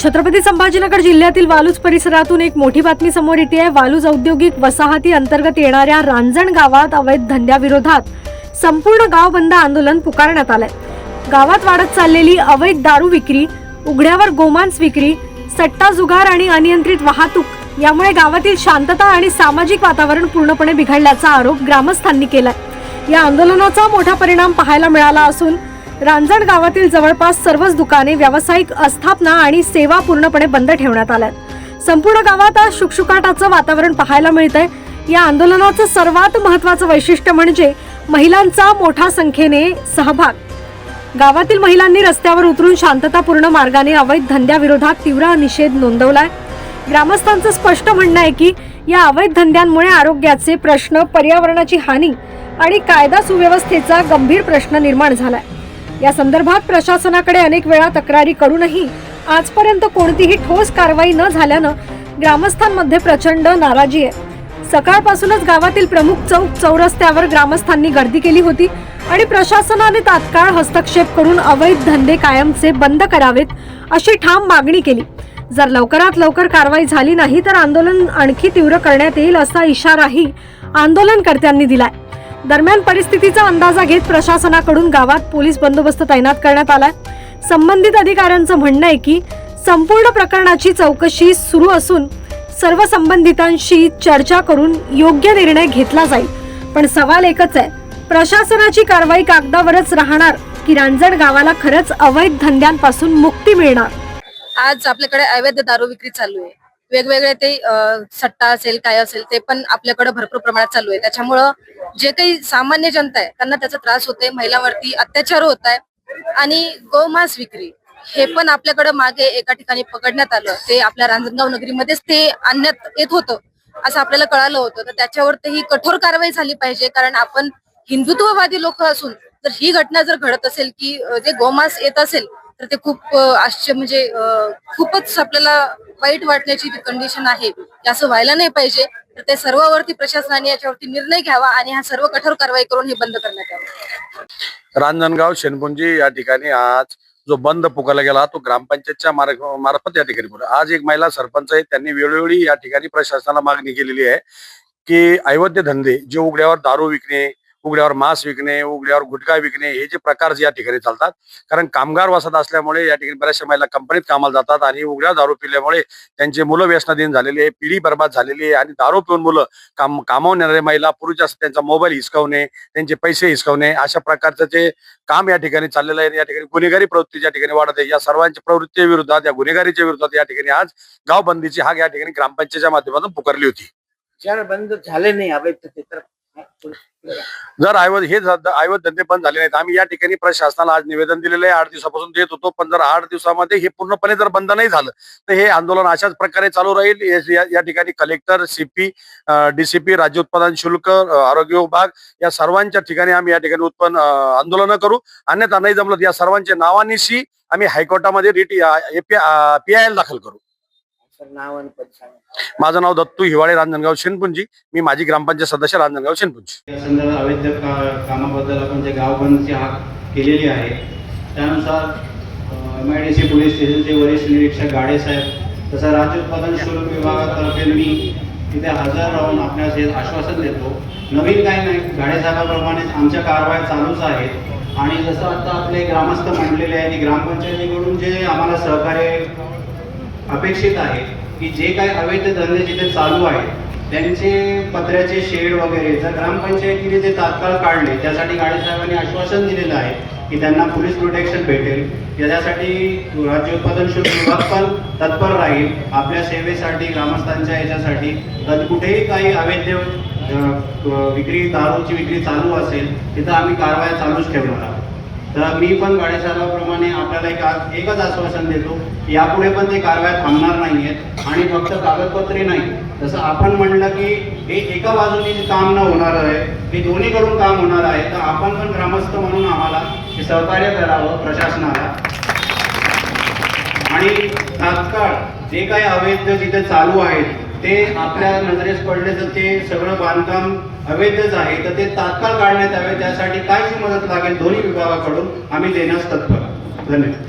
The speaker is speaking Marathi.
छत्रपती संभाजीनगर जिल्ह्यातील वालूज परिसरातून एक मोठी बातमी समोर येते आहे। वालूज औद्योगिक वसाहती अंतर्गत येणाऱ्या रांजण गावात अवैध धंद्याविरोधात संपूर्ण गाव बंद आंदोलन पुकारण्यात आलंय। गावात वाढत चाललेली अवैध दारू विक्री, उघड्यावर गोमांस विक्री, सट्टा जुगार आणि अनियंत्रित वाहतूक यामुळे गावातील शांतता आणि सामाजिक वातावरण पूर्णपणे बिघडल्याचा आरोप ग्रामस्थांनी केलाय। या आंदोलनाचा मोठा परिणाम पाहायला मिळाला असून रांजण गावातील जवळपास सर्वच दुकाने, व्यावसायिक आस्थापना आणि सेवा पूर्णपणे बंद ठेवण्यात आल्यात। संपूर्ण गावात आज शुकशुकाटाचं वातावरण पाहायला मिळतंय। या आंदोलनाचं सर्वात महत्त्वाचं वैशिष्ट्य म्हणजे महिलांचा मोठ्या संख्येने सहभाग। गावातील महिलांनी रस्त्यावर उतरून शांततापूर्ण मार्गाने अवैध धंद्याविरोधात तीव्र निषेध नोंदवलाय। ग्रामस्थांचं स्पष्ट म्हणणं आहे की या अवैध धंद्यांमुळे आरोग्याचे प्रश्न, पर्यावरणाची हानी आणि कायदा सुव्यवस्थेचा गंभीर प्रश्न निर्माण झालाय। या संदर्भात प्रशासनाकडे अनेक वेळा तक्रारी करूनही आजपर्यंत कोणतीही ठोस कारवाई न झाल्यानं ग्रामस्थांमध्ये प्रचंड नाराजी आहे। सकाळपासूनच गावातील प्रमुख चौरस्त्यावर ग्रामस्थांनी गर्दी केली होती आणि प्रशासनाने तात्काळ हस्तक्षेप करून अवैध धंदे कायमचे बंद करावेत अशी ठाम मागणी केली। जर लवकरात लवकर कारवाई झाली नाही तर आंदोलन आणखी तीव्र करण्यात येईल असा इशाराही आंदोलनकर्त्यांनी दिलाय। दरम्यान परिस्थितीचा अंदाजा घेत प्रशासनाकडून गावात पोलीस बंदोबस्त तैनात करण्यात आलाय। संबंधित अधिकाऱ्यांचं म्हणणं आहे की संपूर्ण प्रकरणाची चौकशी सुरू असून सर्व संबंधितांशी चर्चा करून योग्य निर्णय घेतला जाईल। पण सवाल एकच आहे, प्रशासनाची कारवाई कागदावरच राहणार की रांजण गावाला खरंच अवैध धंद्यांपासून मुक्ती मिळणार? आज आपल्याकडे अवैध दारू विक्री चालू आहे। वेगवेगळे ते सट्टा असेल, काय असेल, ते पण आपल्याकडे भरपूर प्रमाणात चालू आहे। त्याच्यामुळं जे काही सामान्य जनता आहे त्यांना त्याचा त्रास होतोय, महिलांवरती अत्याचार होत आहे आणि गोमांस विक्री हे पण आपल्याकडे मागे एका ठिकाणी पकडण्यात आलं। ते आपल्या रांजणगाव नगरीमध्येच ते आणण्यात येत होतं असं आपल्याला कळालं होतं। तर त्याच्यावरती कठोर कारवाई झाली पाहिजे, कारण आपण हिंदुत्ववादी लोक असून जर ही घटना जर घडत असेल की जे गोमांस येत असेल तर ते खूप म्हणजे खूपच आपल्याला वाईट वाटण्याची कंडिशन आहे। असं व्हायला नाही पाहिजे। तर ते सर्वांवरती प्रशासनाने याच्यावरती निर्णय घ्यावा आणि हा सर्व कठोर कारवाई करून हे बंद करण्यात यावं। रांजणगाव शेनपुंजी या ठिकाणी आज जो बंद पुकारला गेला तो ग्रामपंचायतच्या मार्फत या ठिकाणी आज एक महिला सरपंच आहे, त्यांनी वेळोवेळी या ठिकाणी प्रशासनाला मागणी केलेली आहे की अवैध धंदे जे उघड्यावर दारू विकणे, उघड्यावर मांस विकणे, उघड्यावर गुटखा विकणे हे जे प्रकार या ठिकाणी चालतात, कारण कामगार वसाहत असल्यामुळे या ठिकाणी बऱ्याचशा महिला कंपनीत कामाला जातात आणि उघड्या दारू पिल्यामुळे त्यांचे मुलं व्यसनाधीन झालेली आहे, पिढी बर्बाद झालेली आहे आणि दारू पिऊन मुलं कामावून येणारे महिला, पुरुष असतात त्यांचा मोबाईल हिसकावणे, त्यांचे पैसे हिसकावणे अशा प्रकारचं जे काम या ठिकाणी चाललेलं आहे। या ठिकाणी गुन्हेगारी प्रवृत्ती या ठिकाणी वाढत आहे। या सर्वांच्या प्रवृत्तीच्या विरोधात, या गुन्हेगारीच्या विरोधात या ठिकाणी आज गाव बंदीची हाक या ठिकाणी ग्रामपंचायतच्या माध्यमातून पुकारली होती। जर बंद झाले नाही अवैध तर जर अवैध धंदे बंद झाले नाहीत, आम्ही या ठिकाणी प्रशासनाला आज निवेदन दिलेलं आहे, 8 दिवसापासून देत होतो। पण जर 8 दिवसामध्ये हे पूर्णपणे जर बंद नाही झालं तर हे आंदोलन अशाच प्रकारे चालू राहील। या ठिकाणी कलेक्टर, CP, DCP, राज्य उत्पादन शुल्क, आरोग्य विभाग या सर्वांच्या ठिकाणी आम्ही या ठिकाणी आंदोलन करू। अन्यथा नाही जमलं या सर्वांच्या नावानिशी आम्ही हायकोर्टामध्ये PIL दाखल करू। माझं नाव दत्तू हिवाळे, रांजणगाव शेनपुंजी। मी माजी ग्रामपंचायत सदस्य, रांजणगाव शेनपुंजी। या संदर्भात अवैध कामाबद्दल आपण जे गाव बंदची हाक केलेली आहे त्यानुसार MIDC पोलीस स्टेशनचे वरिष्ठ निरीक्षक गाडे साहेब तसं राज्य उत्पादन शुल्क विभागातर्फे मी तिथे हजर राहून आपल्यास हे आश्वासन देतो। नवीन काही नाही, गाडे साहेबांप्रमाणेच आमच्या कारवाया चालूच आहेत आणि जसं आता आपले ग्रामस्थ म्हणलेले आहे की ग्रामपंचायतीकडून जे आम्हाला सहकार्य अपेक्षित आहे की जे काही अवैध धंदे जिथे चालू आहेत त्यांचे पत्र्याचे शेड वगैरे जर ग्रामपंचायतीने ते तात्काळ काढले, त्यासाठी गाडे साहेबांनी आश्वासन दिलेलं आहे की त्यांना पोलीस प्रोटेक्शन भेटेल। याच्यासाठी राज्य उत्पादन शुल्क विभाग पण तत्पर राहील आपल्या सेवेसाठी, ग्रामस्थांच्या याच्यासाठी। तर कुठेही काही अवैध विक्री, दारूची विक्री चालू असेल तिथं आम्ही कारवाया चालूच ठेवणार आहोत। तर मी पण गाडे साहेबांप्रमाणे आपल्याला एकच आश्वासन देतो की यापुढे पण ते कारवाया थांबणार नाहीयेत आणि फक्त कागदपत्रे नाही, जसं आपण म्हणलं की हे एका बाजूने काम न होणार आहे, हे दोन्हीकडून काम होणार आहे। तर आपण पण ग्रामस्थ म्हणून आम्हाला सहकार्य करावं प्रशासनाला आणि तात्काळ जे काही अवैध जिथे चालू आहेत ते आपल्या नजरेस पडले तर ते सगळं बांधकाम अवैधच आहे तर ते तात्काळ काढण्यात यावे। त्यासाठी काय जी मदत लागेल दोन्ही विभागाकडून आम्ही देण्यास तत्पर। धन्यवाद।